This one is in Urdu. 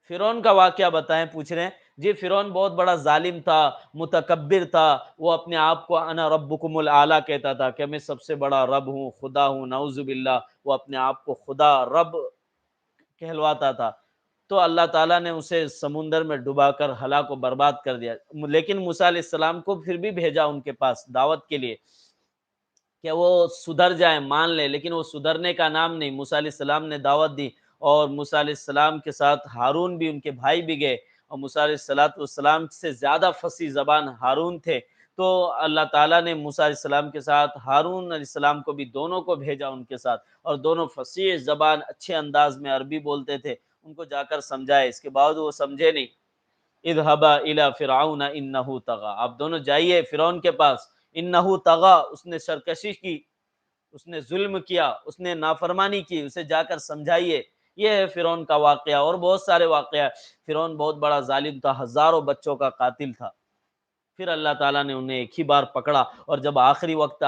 فرعون کا واقعہ بتائیں، پوچھ رہے ہیں جی۔ فرعون بہت بڑا ظالم تھا، متکبر تھا، وہ اپنے آپ کو انا ربکم الاعلیٰ کہتا تھا کہ میں سب سے بڑا رب ہوں، خدا ہوں، نعوذ باللہ، وہ اپنے آپ کو خدا رب کہلواتا تھا۔ تو اللہ تعالیٰ نے اسے سمندر میں ڈبا کر ہلاک و برباد کر دیا، لیکن موسیٰ علیہ السلام کو پھر بھی بھیجا ان کے پاس دعوت کے لیے کہ وہ سدھر جائیں، مان لیں، لیکن وہ سدھرنے کا نام نہیں۔ موسیٰ علیہ السلام نے دعوت دی، اور موسیٰ علیہ السلام کے ساتھ ہارون بھی، ان کے بھائی بھی گئے، اور موسیٰ علیہ السلام سے زیادہ فصیح زبان ہارون تھے۔ تو اللہ تعالیٰ نے موسیٰ علیہ السلام کے ساتھ ہارون علیہ السلام کو بھی، دونوں کو بھیجا ان کے ساتھ، اور دونوں فصیح زبان اچھے انداز میں عربی بولتے تھے، ان کو جا کر سمجھائے، اس کے بعد وہ سمجھے نہیں۔ اذهبا الى فرعون انه طغى، آپ دونوں جائیے فرعون کے پاس، انه طغى، اس نے سرکشی کی، اس نے ظلم کیا، اس نے نافرمانی کی، اسے جا کر سمجھائیے۔ یہ ہے فرعون کا واقعہ، اور بہت سارے واقعہ۔ فرعون بہت بڑا ظالم تھا، ہزاروں بچوں کا قاتل تھا۔ پھر اللہ تعالیٰ نے انہیں ایک ہی بار پکڑا، اور جب آخری وقت